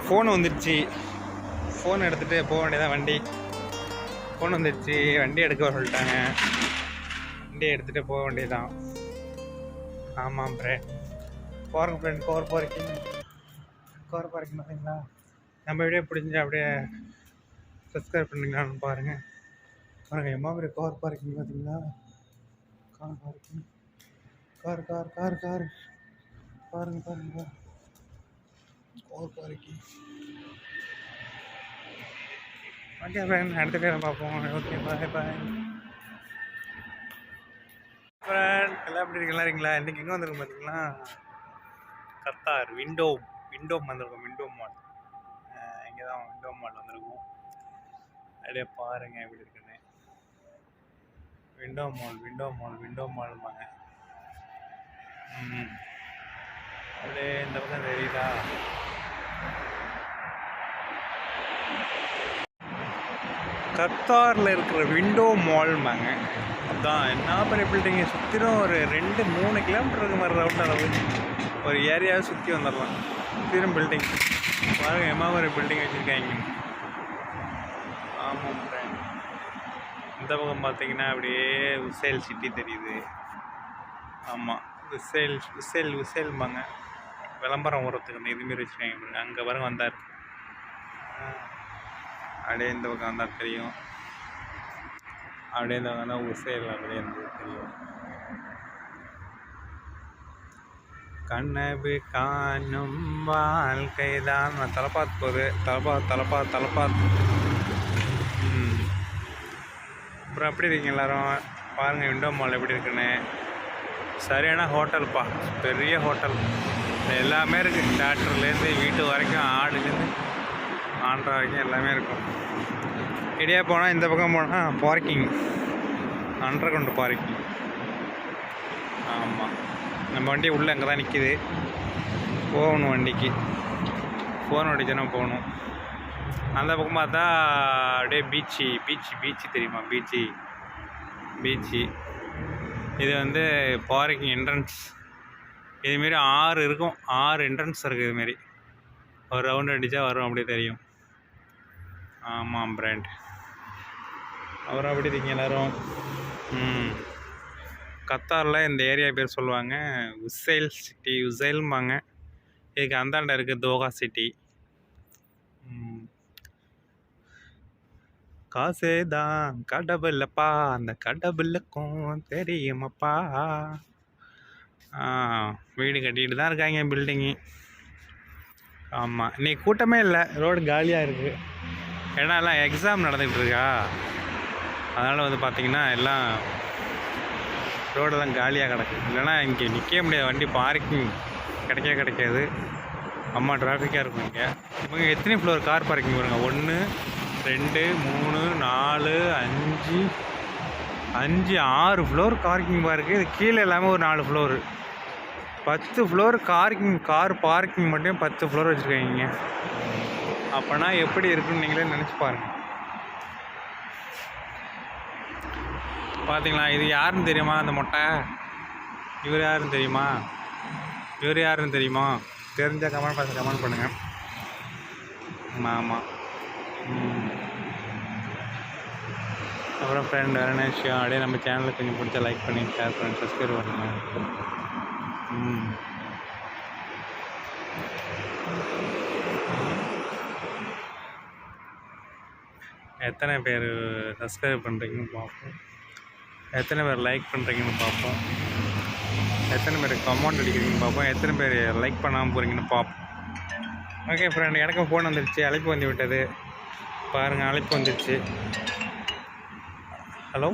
Phone வந்துடுச்சு. Phone எடுத்துகிட்டு போக வேண்டியதான். வண்டி ஃபோன் வந்துடுச்சு. வண்டி எடுக்க வர சொல்லிட்டாங்க. வண்டியை எடுத்துகிட்டு போக வேண்டியதான். ஆமாம் ஃப்ரெண்ட். போகிறோம் ஃப்ரெண்ட். கோர் பார்க்கிங் பார்த்தீங்களா? நம்ம வீடியோ பிடிச்சா அப்படியே சப்ஸ்கிரைப் பண்ணிங்களான்னு பாருங்கள். எம்மா பெரிய கார் பார்க்கிங் பார்த்தீங்களா? Car parking. கார் பாருங்க கார் பார்க்கிங். ஓகே ஃப்ரெண்ட், அடுத்த பேரை பார்ப்போம். ஓகே, பாய் ஃப்ரெண்ட். எல்லாம் எப்படி இருக்கீங்களா? இன்றைக்கி எங்கே வந்துருக்கோம் பார்த்தீங்களா? கத்தார் விண்டோ வந்திருக்கோம். Window mall. இங்கே தான் விண்டோ மால் வந்திருக்கோம். அப்படியே பாருங்கள் எப்படி இருக்குன்னு. விண்டோ மால்மாங்க. அப்படியே இந்த பக்கம் தெரியுதா? கத்தாரில் இருக்கிற விண்டோ மால்மாங்க. அதான் என்ன பெரிய பில்டிங்கை சுற்றிலும் ஒரு 2-3 கிலோமீட்டர் இருக்க மாதிரி ரவுண்ட் அளவு ஒரு ஏரியாவை சுற்றி வந்துடலாம். சுற்றிலும் பில்டிங் பாருங்க. எம்மா ஒரு பில்டிங் வச்சுருக்காங்க. ஆமாம் ஃப்ரெண்ட். இந்த பக்கம் பார்த்தீங்கன்னா அப்படியே உசேல் சிட்டி தெரியுது. ஆமாம், உசேல்பாங்க. விளம்பரம் ஓடுறதுக்கு இதுமாரி வச்சுருக்காங்க. அங்கே பாருங்க வந்தார். அப்படியே இந்த பக்கம் வந்தால் தெரியும். அப்படியே இந்த பக்கம் உசேல் அப்படியே இருந்தது தெரியும். கனவு காணும் வாழ்க்கை தான். தலப்பாத் போகுது. தலப்பாத். அப்புறம் எப்படி இருக்கீங்க எல்லோரும்? பாருங்கள் விண்டோ மால் எப்படி இருக்குன்னு. சரியான ஹோட்டல்ப்பா, பெரிய ஹோட்டல். எல்லாமே இருக்குது. தேட்டர்லேருந்து வீட்டு வரைக்கும், ஆடுலேருந்து ஆண்ட்ரா வரைக்கும் எல்லாமே இருக்கும். இடையே போனால் இந்த பக்கம் போனால் பார்க்கிங், அண்டர் கிரவுண்ட் பார்க்கிங். ஆமாம், நம்ம வண்டி உள்ளே அங்கே தான் நிற்கிது. போகணும் வண்டிக்கு. ஃபோன் அடிச்சோன்னா போகணும். அந்த பக்கம் பார்த்தா அப்படியே பீச்சு தெரியுமா? பீச்சு. இது வந்து பார்க்கிங் என்ட்ரன்ஸ். இதுமாரி 6 இருக்கும். 6 என்ட்ரன்ஸ் இருக்குது. இதுமாரி ஒரு ரவுண்டு அடித்தா வரும், அப்படியே தெரியும். ஆமாம் பிராண்ட். அப்புறம் அப்படி இருக்கீங்க எல்லோரும்? கத்தாரில் இந்த ஏரியா பேர் சொல்லுவாங்க உசேல் சிட்டி. உசேல்பாங்க. இதுக்கு அந்தாண்ட இருக்குது தோஹா சிட்டி. காசே தான் கடவுளப்பா, அந்த கடவுளுக்கும் தெரியுமாப்பா. வீடு கட்டிகிட்டு தான் இருக்காங்க, பில்டிங்கு. ஆமாம், இன்றைக்கி கூட்டமே இல்லை. ரோடு காலியாக இருக்குது. ஏன்னா எல்லாம் எக்ஸாம் நடந்துக்கிட்டு இருக்கா. அதனால் வந்து பார்த்திங்கன்னா எல்லாம் ரோடெல்லாம் காலியாக கிடக்கு. இல்லைன்னா இங்கே நிற்க முடியாது. வண்டி பார்க்கிங் கிடைக்காது. அம்மா டிராஃபிக்காக இருக்கும். இங்கே எத்தனை ஃப்ளோர் கார் பார்க்கிங் வருங்க? 1 2 3 4 5 6 ஃப்ளோர் பார்க்கிங் இருக்குது. இது கீழே எல்லாமே ஒரு 4 ஃப்ளோரு. 10 ஃப்ளோர் கார் பார்க்கிங் மட்டும் 10 ஃப்ளோர் வச்சுருக்காங்க. அப்போனா எப்படி இருக்குன்னு நீங்களே நினச்சி பாருங்கள். பார்த்தீங்களா? இது யாருன்னு தெரியுமா? அந்த மொட்டை இவர் யாருன்னு தெரியுமா? தெரிஞ்சால் கமெண்ட் பண்ணுங்கள். ஆமாம். அப்புறம் ஃப்ரெண்ட் வேறு என்ன விஷயம்? அப்படியே நம்ம சேனலுக்கு கொஞ்சம் பிடிச்சா லைக் பண்ணி ஷேர் பண்ணி சப்ஸ்கிரைப் பண்ணுங்கள். எத்தனை பேர் சப்ஸ்கிரைப் பண்ணுறீங்கன்னு பார்ப்போம். எத்தனை பேர் லைக் பண்ணுறீங்கன்னு பார்ப்போம். எத்தனை பேர் கமெண்ட் அடிக்கிறீங்கன்னு பார்ப்போம். எத்தனை பேர் லைக் பண்ணாமல் போகிறீங்கன்னு பார்ப்போம். ஓகே ஃப்ரெண்ட், எனக்கும் ஃபோன் வந்துடுச்சு. அழைப்பு வந்து விட்டது. பாருங்கள், அழைப்பு வந்துடுச்சு. ஹலோ.